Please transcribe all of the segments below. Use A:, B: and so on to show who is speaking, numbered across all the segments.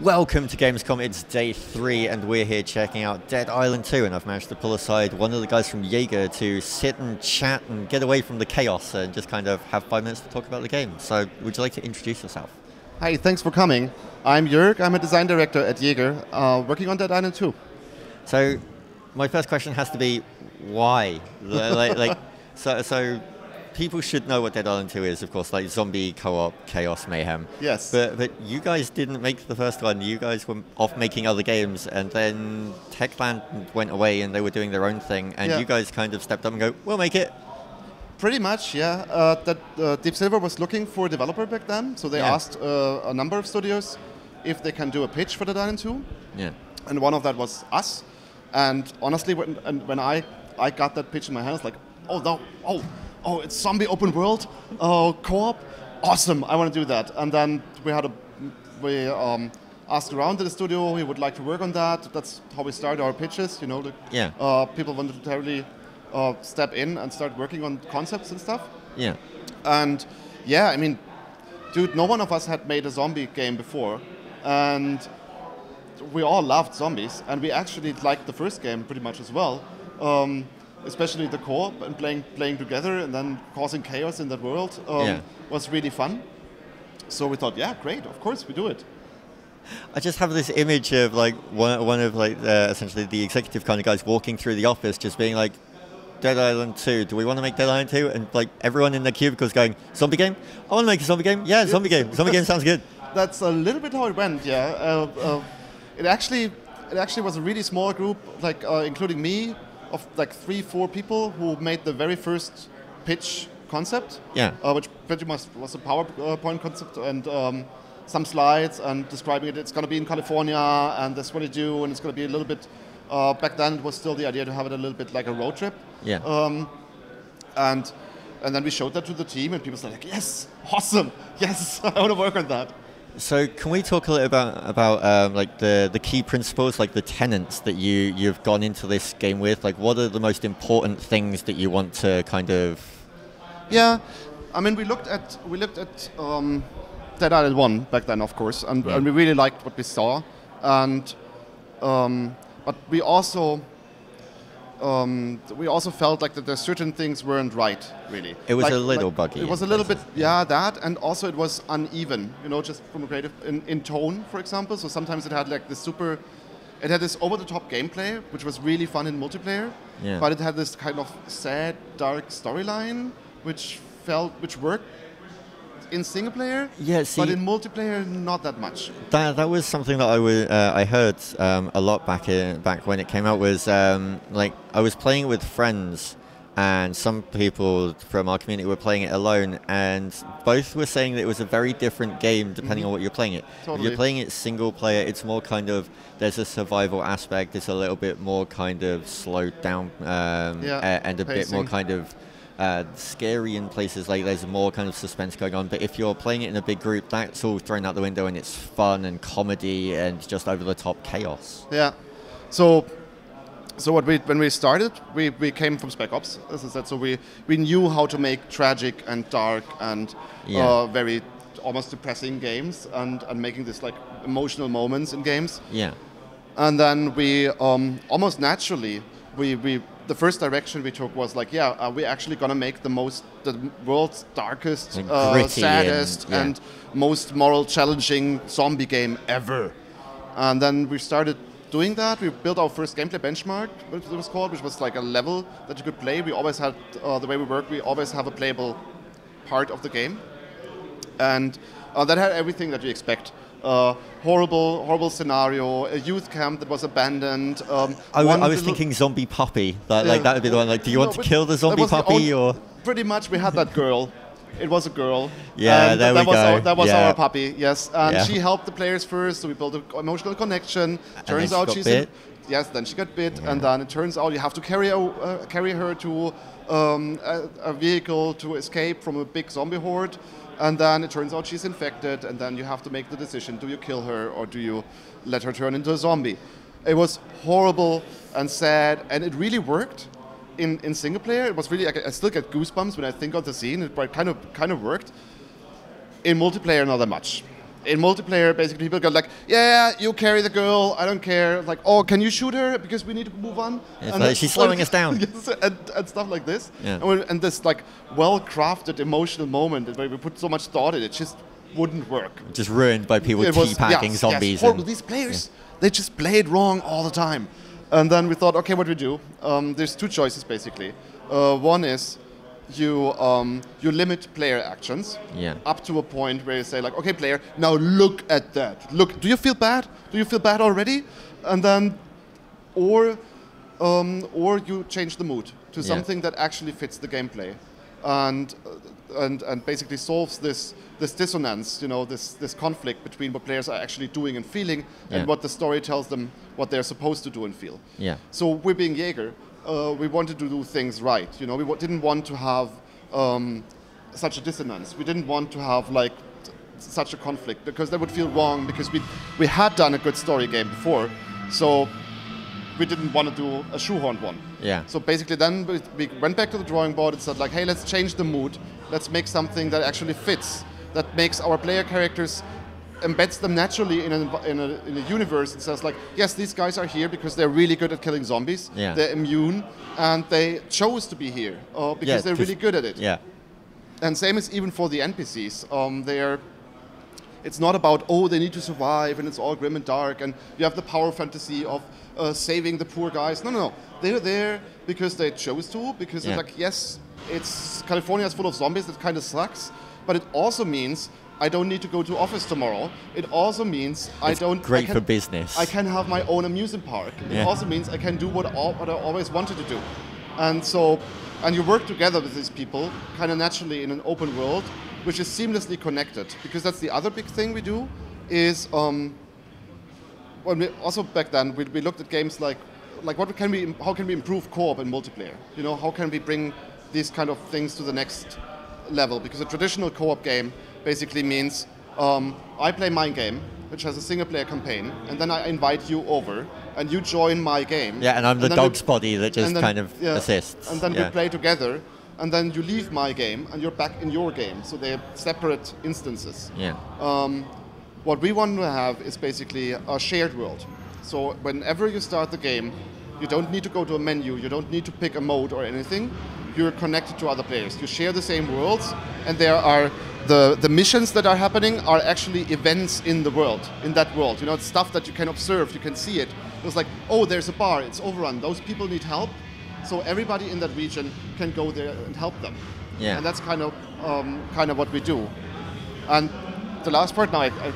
A: Welcome to Gamescom, it's day 3 and we're here checking out Dead Island 2 and I've managed to pull aside one of the guys from YAGER to sit and chat and get away from the chaos and just kind of have 5 minutes to talk about the game. So would you like to introduce yourself?
B: Hi, thanks for coming. I'm Jörg, I'm a design director at YAGER, working on Dead Island 2.
A: So my first question has to be, why? So people should know what Dead Island 2 is, of course, like zombie co-op, chaos, mayhem.
B: Yes.
A: But you guys didn't make the first one. You guys were off making other games, and then Techland went away and they were doing their own thing, and you guys kind of stepped up and go, we'll make it.
B: Pretty much, yeah. Deep Silver was looking for a developer back then, so they asked a number of studios if they can do a pitch for Dead Island 2.
A: Yeah.
B: And one of that was us. And honestly, when I got that pitch in my hands, like, oh, it's zombie open world, co-op, awesome! I want to do that. And then we asked around to the studio. We would like to work on that. That's how we started our pitches. You know, people wanted to really step in and start working on concepts and stuff.
A: Yeah.
B: And yeah, I mean, dude, no one of us had made a zombie game before, and we all loved zombies, and we actually liked the first game pretty much as well. Especially the co-op and playing together and then causing chaos in that world was really fun. So we thought, yeah, great, of course we do it.
A: I just have this image of like one of like essentially the executive kind of guys walking through the office, just being like, Dead Island 2, do we want to make Dead Island 2? And like everyone in the cubicles going, zombie game? I want to make a zombie game. Yeah, zombie game. Zombie game sounds good.
B: That's a little bit how it went. Yeah, it actually was a really small group, like including me, of like 3-4 people who made the very first pitch concept, which pretty much was a PowerPoint concept and some slides and describing it. It's going to be in California and that's what you do, and it's going to be a little bit, back then it was still the idea to have it a little bit like a road trip. Yeah. And then we showed that to the team and people said like, yes, awesome, yes, I want to work on that.
A: So can we talk a little about like the key principles, like the tenets that you've gone into this game with? Like, what are the most important things that you want to kind of? Yeah,
B: I mean, we looked at Dead Island 1 back then, of course, and we really liked what we saw, and but we also felt like that there's certain things weren't right, really.
A: It was a little buggy.
B: It was a little bit, that, and also it was uneven, you know, just from a creative, in tone, for example. So sometimes it had like this it had this over-the-top gameplay, which was really fun in multiplayer, but it had this kind of sad, dark storyline, which worked in single player, but in multiplayer, not that much.
A: That was something that I heard a lot back when it came out. Was like I was playing it with friends, and some people from our community were playing it alone, and both were saying that it was a very different game depending on what you're playing it.
B: Totally.
A: If you're playing it single player, it's more kind of, there's a survival aspect. It's a little bit more kind of slowed down and a bit more kind of scary in places, like there's more kind of suspense going on. But if you're playing it in a big group, that's all thrown out the window and it's fun and comedy and just over the top chaos.
B: Yeah. So when we started, we came from Spec Ops, as I said, so we knew how to make tragic and dark and very almost depressing games and making this like emotional moments in games.
A: Yeah.
B: And then we almost naturally the first direction we took was like, we're actually gonna make the world's darkest, saddest, and most moral challenging zombie game ever. And then we started doing that. We built our first gameplay benchmark, what it was called, which was like a level that you could play. We always had, the way we work, we always have a playable part of the game. And that had everything that you expect. Horrible scenario, a youth camp that was abandoned.
A: I was thinking zombie puppy. Like that would be the one. Like, do you want to kill the zombie puppy or?
B: Pretty much, we had that girl. It was a girl.
A: Yeah, there we go.
B: That was our puppy. Yes, and she helped the players first, so we built an emotional connection. Turns out she's bit. Then she got bit, and then it turns out you have to carry her to a vehicle to escape from a big zombie horde. And then it turns out she's infected, and then you have to make the decision, do you kill her or do you let her turn into a zombie? It was horrible and sad, and it really worked in single player. It was really, I still get goosebumps when I think of the scene. It kind of worked. In multiplayer, not that much. in multiplayer, basically people go like, yeah, you carry the girl, I don't care. Like, oh, can you shoot her because we need to move on?
A: It's like she's slowing us down.
B: Yes, and stuff like this. Yeah. And this like well-crafted emotional moment where we put so much thought in it just wouldn't work.
A: Just ruined by people teabagging zombies.
B: Yes, horrible. These players, they just play it wrong all the time. And then we thought, okay, what do we do? There's two choices basically. One is you limit player actions up to a point where you say like, okay, player, now look at that. Look, do you feel bad? Do you feel bad already? And then, or you change the mood to something that actually fits the gameplay, and basically solves this dissonance, you know, this conflict between what players are actually doing and feeling and what the story tells them what they're supposed to do and feel. Yeah. So we being Jaeger, we wanted to do things right. You know, we didn't want to have such a dissonance. We didn't want to have like such a conflict because that would feel wrong because we had done a good story game before, so we didn't want to do a shoehorned one. Yeah. So basically then we went back to the drawing board and said like, hey, let's change the mood. Let's make something that actually fits, that makes our player characters, embeds them naturally in a universe and says like, yes, these guys are here because they're really good at killing zombies. Yeah. They're immune and they chose to be here because they're really good at it. Yeah. And same is even for the NPCs. It's not about, oh, they need to survive and it's all grim and dark and you have the power fantasy of saving the poor guys. No. They're there because they chose to, because they're like, yes, California is full of zombies, that kind of sucks, but it also means I don't need to go to office tomorrow. It also means
A: great for business.
B: I can have my own amusement park. It also means I can do what I always wanted to do. And you work together with these people kind of naturally in an open world, which is seamlessly connected. Because that's the other big thing we do is, when we also back then, we looked at games like how can we improve co-op and multiplayer? You know, how can we bring these kind of things to the next level? Because a traditional co-op game basically means I play my game, which has a single-player campaign, and then I invite you over, and you join my game.
A: Yeah, and I'm the dog's body that just kind of assists.
B: And then we play together, and then you leave my game, and you're back in your game. So they're separate instances. Yeah. What we want to have is basically a shared world. So whenever you start the game, you don't need to go to a menu, you don't need to pick a mode or anything. You're connected to other players. You share the same worlds, and there are the missions that are happening are actually events in the world, in that world. You know, it's stuff that you can observe, you can see it. It's like, oh, there's a bar, it's overrun. Those people need help, so everybody in that region can go there and help them. Yeah. And that's kind of what we do. And the last part, now I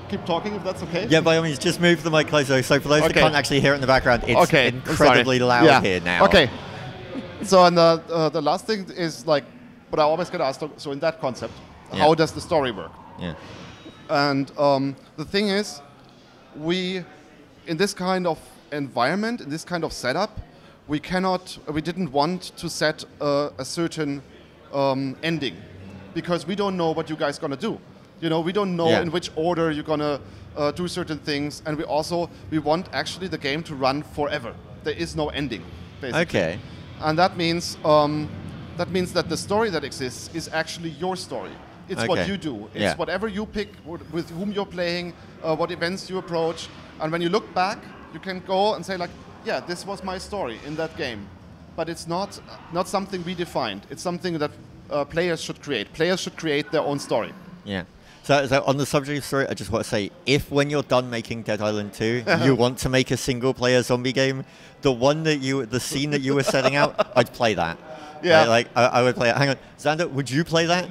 B: keep talking if that's okay.
A: Yeah, by all means, just move the mic closer. So for those that can't actually hear it in the background, it's incredibly loud here now. Okay.
B: So and the last thing is like, what I always get asked. So in that concept, how does the story work? Yeah. And the thing is, in this kind of environment, in this kind of setup, we didn't want to set a certain ending, because we don't know what you guys gonna do. You know, we don't know in which order you're gonna do certain things, and we want actually the game to run forever. There is no ending, basically. Okay. And that means that the story that exists is actually your story. It's what you do. It's whatever you pick, with whom you're playing, what events you approach. And when you look back, you can go and say like, yeah, this was my story in that game. But it's not something we defined. It's something that players should create. Players should create their own story. Yeah.
A: So on the subject of story, I just want to say, if when you're done making Dead Island 2, you want to make a single-player zombie game, the scene that you were setting out, I'd play that. Yeah. I would play it. Hang on, Xander, would you play that?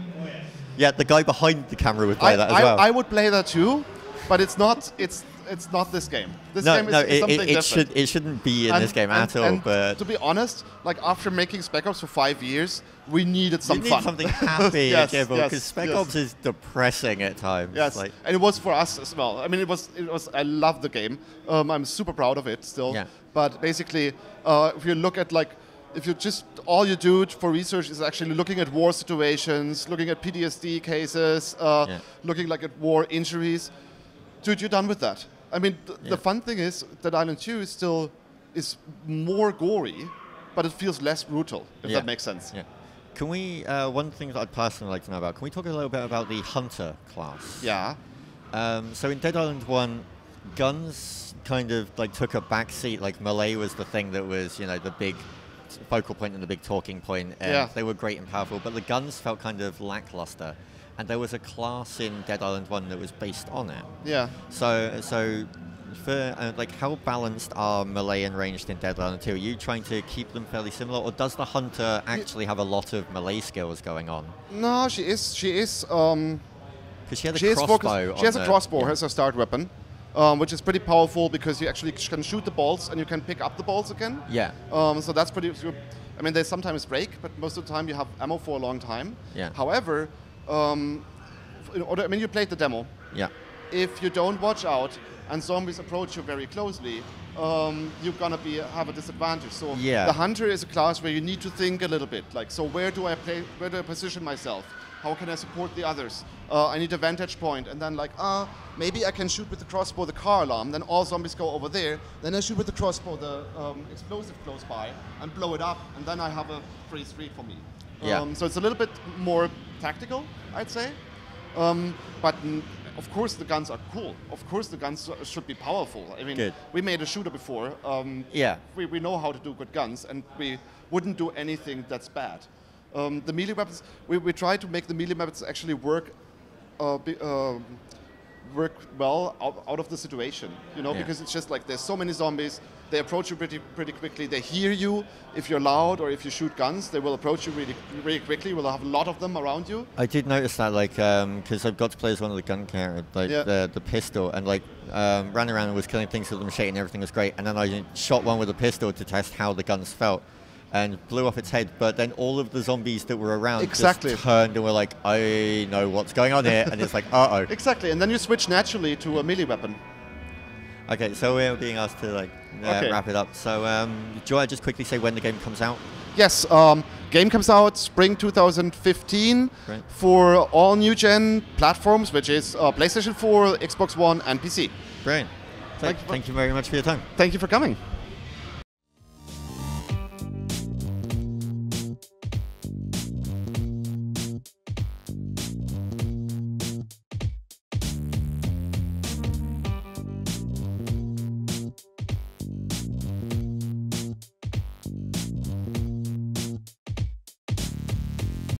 A: Yeah, the guy behind the camera would play that as well.
B: I would play that too, but it's not this game. This game is something different.
A: It shouldn't be in this game at all. But
B: to be honest, like after making Spec Ops for 5 years, we needed some fun.
A: You need something happy, because Spec Ops is depressing at times.
B: Yes, and it was for us as well. I mean, it was. I love the game. I'm super proud of it still. Yeah. But basically, if you look at if you just all you do for research is actually looking at war situations, looking at PTSD cases, looking at war injuries, dude, you're done with that. I mean, the fun thing is that Island 2 is more gory, but it feels less brutal, if that makes sense. Yeah.
A: Can we, one thing that I'd personally like to know about, can we talk a little bit about the Hunter class?
B: Yeah.
A: So in Dead Island 1, guns kind of like took a back seat. Like melee was the thing that was, the big focal point and the big talking point. And they were great and powerful, but the guns felt kind of lackluster. And there was a class in Dead Island 1 that was based on it.
B: Yeah.
A: So for how balanced are melee and ranged in Dead Island 2? Are you trying to keep them fairly similar, or does the hunter actually have a lot of melee skills going on?
B: No, she is.
A: Because she had a crossbow.
B: She has a crossbow as her start weapon, which is pretty powerful because you actually can shoot the bolts and you can pick up the bolts again.
A: Yeah.
B: So that's pretty. I mean, they sometimes break, but most of the time you have ammo for a long time.
A: Yeah.
B: However, you played the demo.
A: Yeah.
B: If you don't watch out and zombies approach you very closely, you're gonna have a disadvantage. So the hunter is a class where you need to think a little bit. Like, so where do I position myself? How can I support the others? I need a vantage point, and then maybe I can shoot with the crossbow the car alarm. Then all zombies go over there. Then I shoot with the crossbow the explosive close by and blow it up, and then I have a free street for me. So it's a little bit more tactical, I'd say. But of course the guns are cool. Of course the guns should be powerful. I mean, we made a shooter before. We know how to do good guns, and we wouldn't do anything that's bad. The melee weapons, we try to make the melee weapons actually work well out of the situation, because it's just like there's so many zombies. They approach you pretty quickly. They hear you if you're loud or if you shoot guns. They will approach you really quickly. We'll have a lot of them around you.
A: I did notice that, because I've got to play as one of the gun characters, the pistol, and ran around and was killing things with the machete, and everything was great. And then I shot one with a pistol to test how the guns felt, and blew off its head. But then all of the zombies that were around just turned and were like, I know what's going on here, and it's like, uh-oh.
B: Exactly, and then you switch naturally to a melee weapon.
A: Okay, so we're being asked to wrap it up. So, do I just quickly say when the game comes out?
B: Yes, game comes out spring 2015 for all new-gen platforms, which is PlayStation 4, Xbox One, and PC.
A: Brilliant. Thank you very much for your time.
B: Thank you for coming.